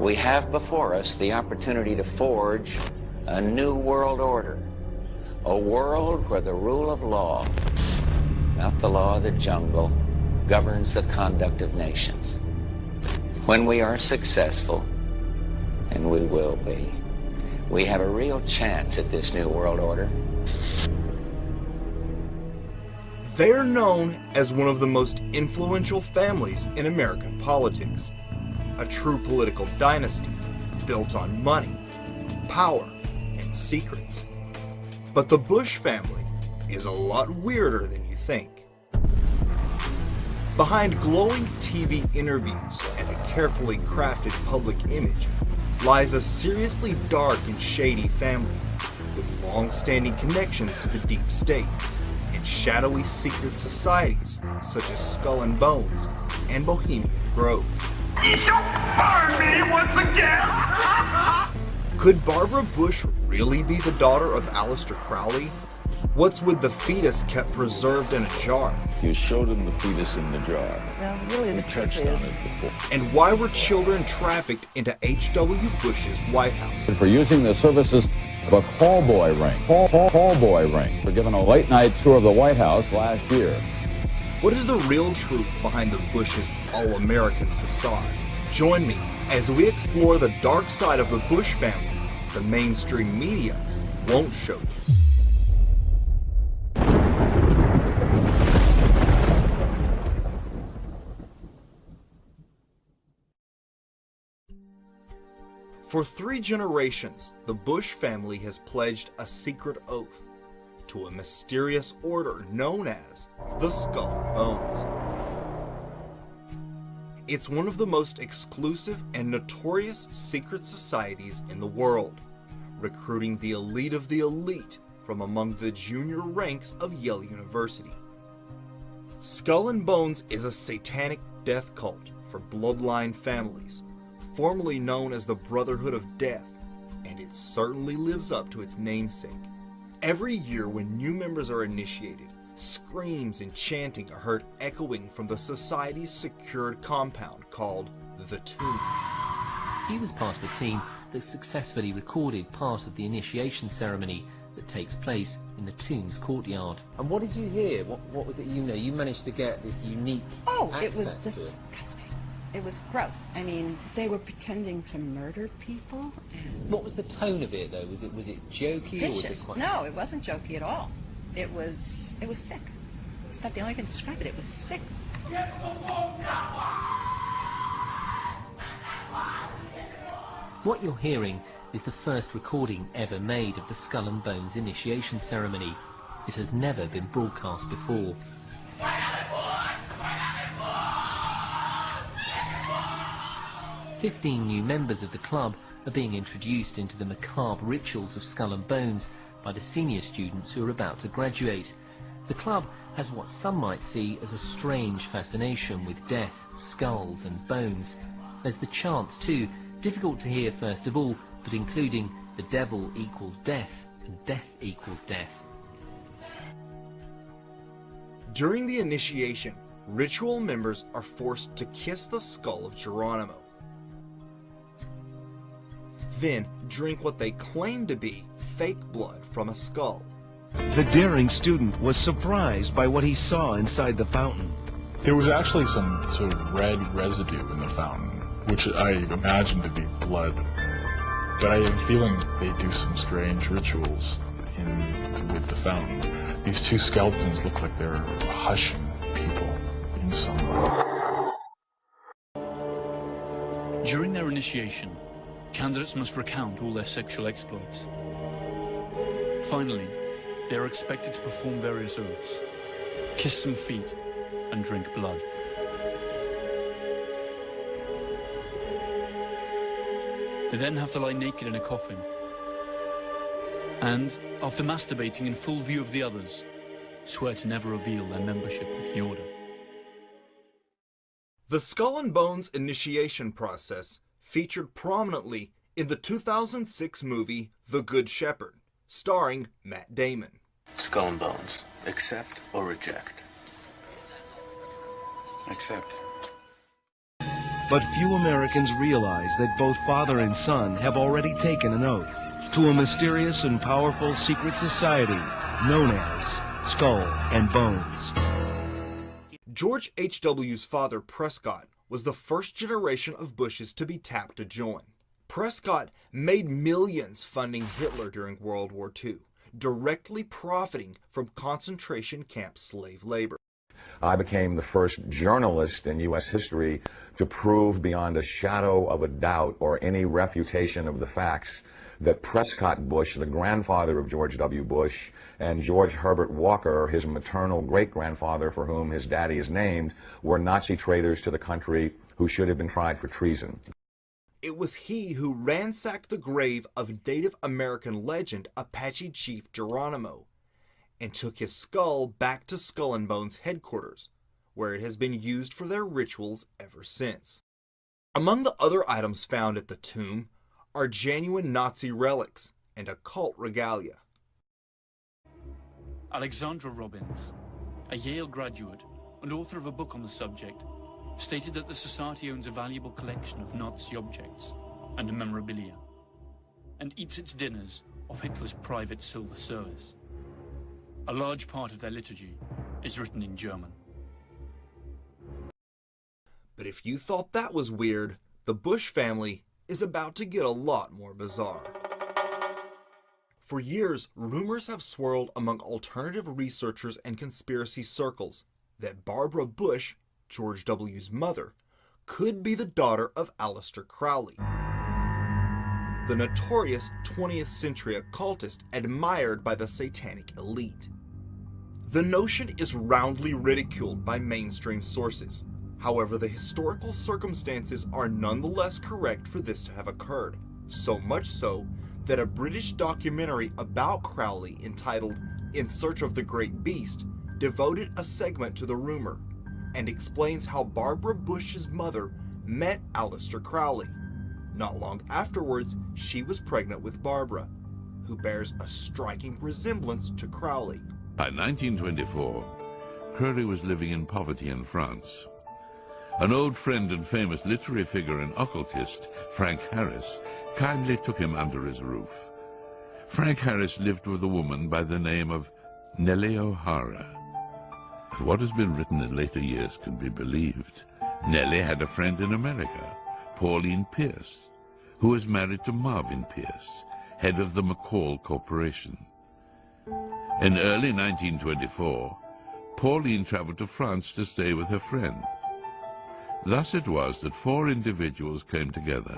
We have before us the opportunity to forge a new world order, a world where the rule of law, not the law of the jungle, governs the conduct of nations. When we are successful, and we will be, we have a real chance at this new world order. They're known as one of the most influential families in American politics. A true political dynasty built on money, power, and secrets. But the Bush family is a lot weirder than you think. Behind glowing TV interviews and a carefully crafted public image lies a seriously dark and shady family with long-standing connections to the deep state and shadowy secret societies such as Skull and Bones and Bohemian Grove. You burn me once again! Could Barbara Bush really be the daughter of Aleister Crowley? What's with the fetus kept preserved in a jar? You showed him the fetus in the jar. Well, really, We the truth touched on is, it before. And why were children trafficked into H.W. Bush's White House? For using the services of a call boy ring. Call boy ring. For giving a late night tour of the White House last year. What is the real truth behind the Bush's all-American facade? Join me as we explore the dark side of the Bush family the mainstream media won't show you. For 3 generations, the Bush family has pledged a secret oath to a mysterious order known as the Skull and Bones. It's one of the most exclusive and notorious secret societies in the world, recruiting the elite of the elite from among the junior ranks of Yale University. Skull and Bones is a satanic death cult for bloodline families, formerly known as the Brotherhood of Death, and it certainly lives up to its namesake. Every year when new members are initiated, screams and chanting are heard echoing from the society's secured compound called The Tomb. He was part of a team that successfully recorded part of the initiation ceremony that takes place in the tomb's courtyard. And what did you hear? What was it you know? You managed to get this unique it was access to it. disgusting. It was gross. I mean, they were pretending to murder people. And What was the tone of it, though? Was it jokey or was it vicious. quite... No, it wasn't jokey at all. It was sick. It's about the only way I can describe it. It was sick. What you're hearing is the first recording ever made of the Skull and Bones initiation ceremony. It has never been broadcast before. 15 new members of the club are being introduced into the macabre rituals of Skull and Bones by the senior students who are about to graduate. The club has what some might see as a strange fascination with death, skulls and bones. There's the chants too, difficult to hear first of all, but including the devil equals death and death equals death. During the initiation, ritual members are forced to kiss the skull of Geronimo. Then drink what they claim to be fake blood from a skull. The daring student was surprised by what he saw inside the fountain. There was actually some sort of red residue in the fountain, which I imagined to be blood. But I am feeling they do some strange rituals with the fountain. These 2 skeletons look like they're hushing people in some way. During their initiation, candidates must recount all their sexual exploits. Finally, they are expected to perform various oaths, kiss some feet, and drink blood. They then have to lie naked in a coffin, and, after masturbating in full view of the others, swear to never reveal their membership of the order. The Skull and Bones initiation process featured prominently in the 2006 movie The Good Shepherd, starring Matt Damon. Skull and Bones, accept or reject? Accept. But few Americans realize that both father and son have already taken an oath to a mysterious and powerful secret society known as Skull and Bones. George H.W.'s father, Prescott, was the first generation of Bushes to be tapped to join. Prescott made millions funding Hitler during World War II, directly profiting from concentration camp slave labor. I became the first journalist in U.S. history to prove beyond a shadow of a doubt or any refutation of the facts that Prescott Bush, the grandfather of George W. Bush, and George Herbert Walker, his maternal great-grandfather for whom his daddy is named, were Nazi traitors to the country who should have been tried for treason. It was he who ransacked the grave of Native American legend Apache Chief Geronimo and took his skull back to Skull and Bones headquarters, where it has been used for their rituals ever since. Among the other items found at the tomb are genuine Nazi relics and occult regalia. Alexandra Robbins, a Yale graduate and author of a book on the subject, stated that the society owns a valuable collection of Nazi objects and memorabilia, and eats its dinners off Hitler's private silver service. A large part of their liturgy is written in German. But if you thought that was weird, the Bush family is about to get a lot more bizarre. For years, rumors have swirled among alternative researchers and conspiracy circles that Barbara Bush, George W.'s mother, could be the daughter of Aleister Crowley, the notorious 20th century occultist admired by the satanic elite. The notion is roundly ridiculed by mainstream sources. However, the historical circumstances are nonetheless correct for this to have occurred, so much so that a British documentary about Crowley entitled In Search of the Great Beast devoted a segment to the rumor and explains how Barbara Bush's mother met Aleister Crowley. Not long afterwards, she was pregnant with Barbara, who bears a striking resemblance to Crowley. By 1924, Crowley was living in poverty in France. An old friend and famous literary figure and occultist, Frank Harris, kindly took him under his roof. Frank Harris lived with a woman by the name of Nellie O'Hara. If what has been written in later years can be believed, Nellie had a friend in America, Pauline Pierce, who was married to Marvin Pierce, head of the McCall Corporation. In early 1924, Pauline traveled to France to stay with her friend. Thus it was that four individuals came together: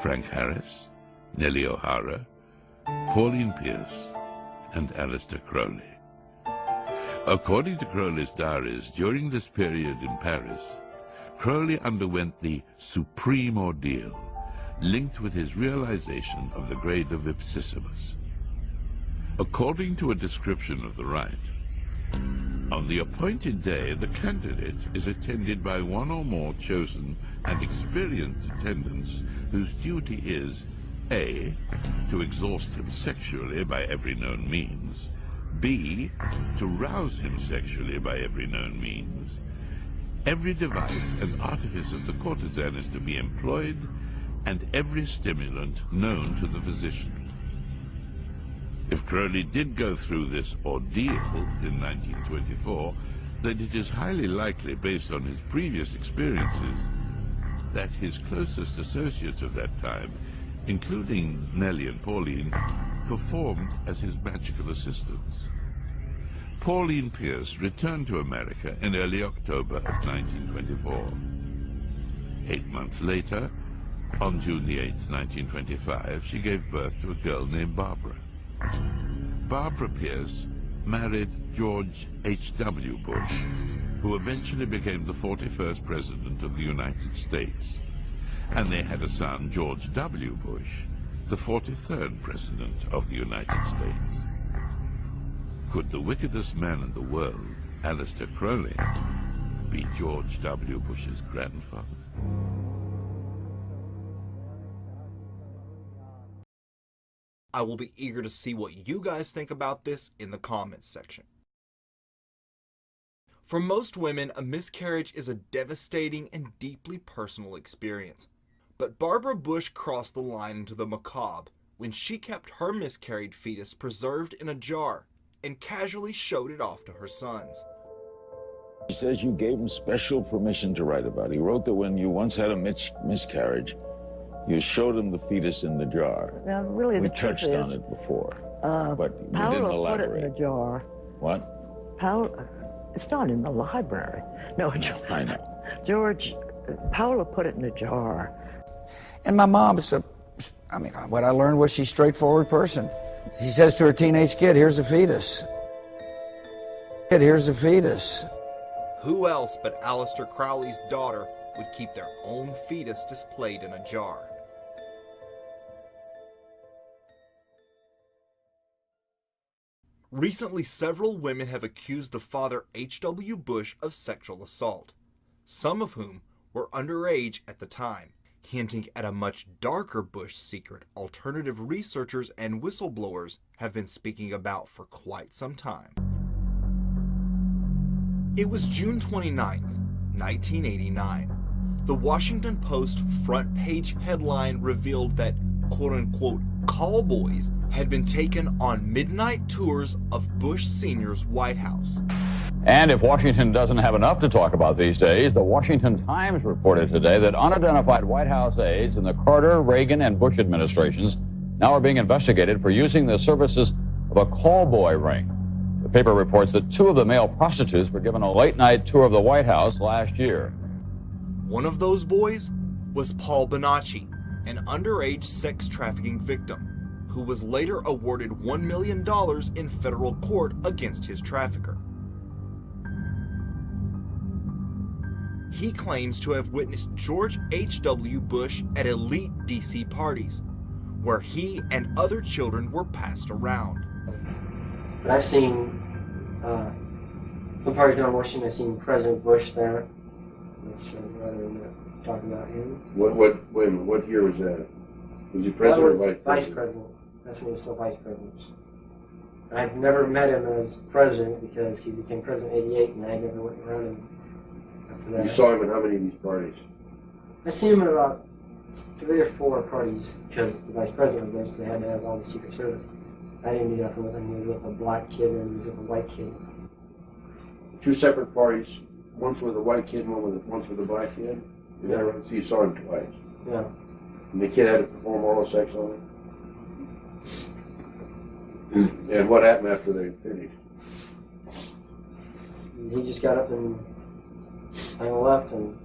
Frank Harris, Nellie O'Hara, Pauline Pierce, and Aleister Crowley. According to Crowley's diaries, during this period in Paris, Crowley underwent the supreme ordeal, linked with his realization of the grade of Ipsissimus. According to a description of the rite, on the appointed day, the candidate is attended by one or more chosen and experienced attendants whose duty is A, to exhaust him sexually by every known means, B, to rouse him sexually by every known means. Every device and artifice of the courtesan is to be employed, and every stimulant known to the physician. If Crowley did go through this ordeal in 1924, then it is highly likely, based on his previous experiences, that his closest associates of that time, including Nellie and Pauline, performed as his magical assistants. Pauline Pierce returned to America in early October of 1924. 8 months later, on June the 8th, 1925, she gave birth to a girl named Barbara. Barbara Pierce married George H.W. Bush, who eventually became the 41st President of the United States, and they had a son, George W. Bush, the 43rd President of the United States. Could the wickedest man in the world, Aleister Crowley, be George W. Bush's grandfather? I will be eager to see what you guys think about this in the comments section. For most women, a miscarriage is a devastating and deeply personal experience. But Barbara Bush crossed the line into the macabre when she kept her miscarried fetus preserved in a jar and casually showed it off to her sons. He says you gave him special permission to write about it. He wrote that when you once had a miscarriage, you showed him the fetus in the jar. Now, really, we the truth touched on it before, but you didn't Paola elaborate. put it in a jar. What? Paola, it's not in the library. No, I know. George, Paola put it in a jar. And my mom is what I learned was she's a straightforward person. She says to her teenage kid, here's a fetus. Kid, here's a fetus. Who else but Aleister Crowley's daughter would keep their own fetus displayed in a jar? Recently, several women have accused the father H.W. Bush of sexual assault, some of whom were underage at the time, hinting at a much darker Bush secret alternative researchers and whistleblowers have been speaking about for quite some time. It was June 29th, 1989. The Washington Post front page headline revealed that quote-unquote call boys had been taken on midnight tours of Bush Sr.'s White House. And if Washington doesn't have enough to talk about these days, the Washington Times reported today that unidentified White House aides in the Carter, Reagan, and Bush administrations now are being investigated for using the services of a call boy ring. The paper reports that 2 of the male prostitutes were given a late-night tour of the White House last year. One of those boys was Paul Bonacci, an underage sex trafficking victim, who was later awarded $1 million in federal court against his trafficker. He claims to have witnessed George H.W. Bush at elite D.C. parties, where he and other children were passed around. But I've seen some parties down in Washington. I've seen President Bush there, which I'd rather not talk about him. What year was that? Was he president or vice president? Vice president. That's when he was still vice president. I've never met him as president because he became president in '88, and I never went around him after that. You saw him at how many of these parties? I seen him at about 3 or 4 parties because the vice president was there, so they had to have all the Secret Service. I didn't do nothing with him. He was with a black kid and he was with a white kid. 2 separate parties, once with a white kid and once with a black kid? Yeah. So you saw him twice? Yeah. And the kid had to perform oral sex on him? And what happened after they finished? He just got up and kind of left. And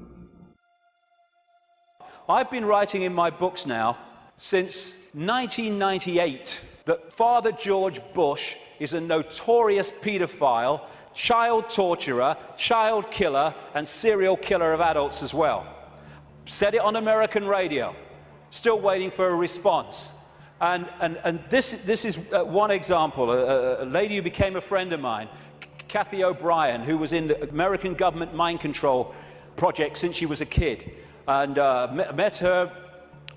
I've been writing in my books now since 1998 that Father George Bush is a notorious pedophile, child torturer, child killer, and serial killer of adults as well. Said it on American radio. Still waiting for a response. And this is one example. A lady who became a friend of mine, Kathy O'Brien, who was in the American government mind control project since she was a kid, and met her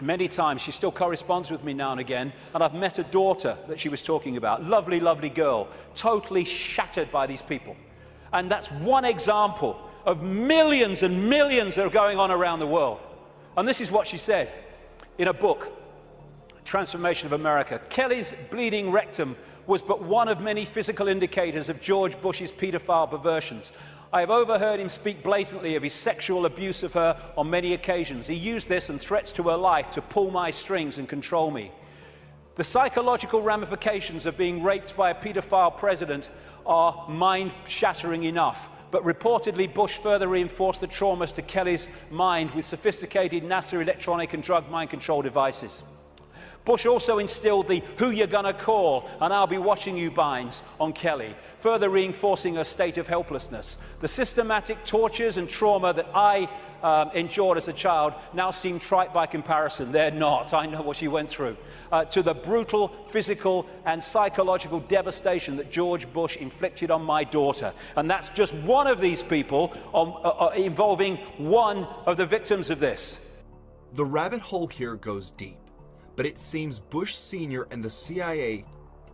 many times. She still corresponds with me now and again, and I've met a daughter that she was talking about. Lovely, lovely girl, totally shattered by these people. And that's one example of millions and millions that are going on around the world. And this is what she said in a book, Transformation of America. Kelly's bleeding rectum was but one of many physical indicators of George Bush's pedophile perversions. I have overheard him speak blatantly of his sexual abuse of her on many occasions. He used this and threats to her life to pull my strings and control me. The psychological ramifications of being raped by a pedophile president are mind-shattering enough. But reportedly, Bush further reinforced the traumas to Kelly's mind with sophisticated NASA electronic and drug mind control devices. Bush also instilled the "who you're gonna call and I'll be watching you" binds on Kelly, further reinforcing her state of helplessness. The systematic tortures and trauma that I endured as a child now seem trite by comparison. They're not. I know what she went through. To the brutal physical and psychological devastation that George Bush inflicted on my daughter. And that's just one of these people involving one of the victims of this. The rabbit hole here goes deep. But it seems Bush Sr. and the CIA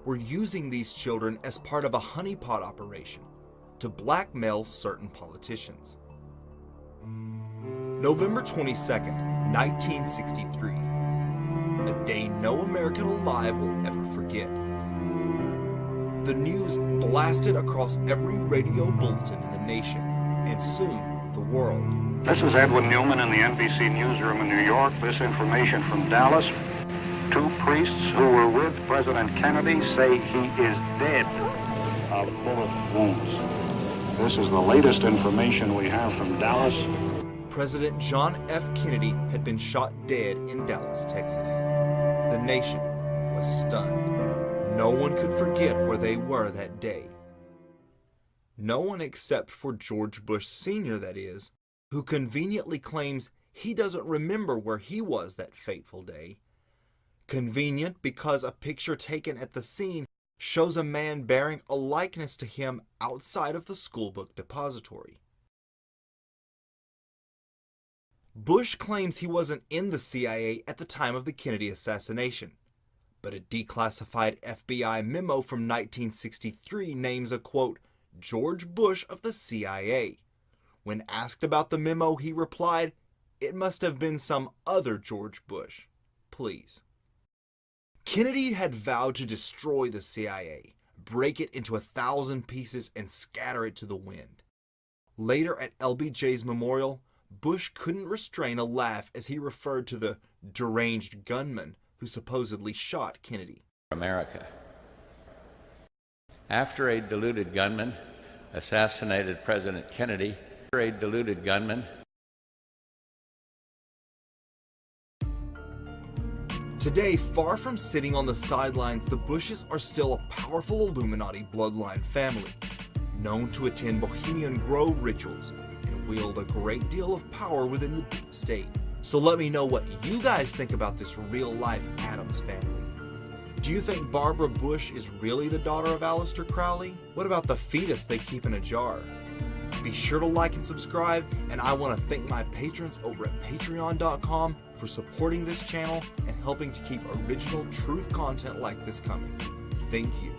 were using these children as part of a honeypot operation to blackmail certain politicians. November 22nd, 1963. A day no American alive will ever forget. The news blasted across every radio bulletin in the nation, and soon the world. This is Edwin Newman in the NBC newsroom in New York. This information from Dallas. 2 priests who were with President Kennedy say he is dead of bullet wounds. This is the latest information we have from Dallas. President John F. Kennedy had been shot dead in Dallas, Texas. The nation was stunned. No one could forget where they were that day. No one except for George Bush Sr., that is, who conveniently claims he doesn't remember where he was that fateful day. Convenient because a picture taken at the scene shows a man bearing a likeness to him outside of the schoolbook depository. Bush claims he wasn't in the CIA at the time of the Kennedy assassination, but a declassified FBI memo from 1963 names a, quote, George Bush of the CIA. When asked about the memo, he replied, "It must have been some other George Bush. Please." Kennedy had vowed to destroy the CIA, break it into 1,000 pieces, and scatter it to the wind. Later at LBJ's memorial, Bush couldn't restrain a laugh as he referred to the deranged gunman who supposedly shot Kennedy. America. After a deluded gunman assassinated President Kennedy, Today, far from sitting on the sidelines, the Bushes are still a powerful Illuminati bloodline family, known to attend Bohemian Grove rituals and wield a great deal of power within the deep state. So let me know what you guys think about this real-life Addams family. Do you think Barbara Bush is really the daughter of Aleister Crowley? What about the fetus they keep in a jar? Be sure to like and subscribe, and I want to thank my patrons over at patreon.com for supporting this channel and helping to keep original truth content like this coming. Thank you.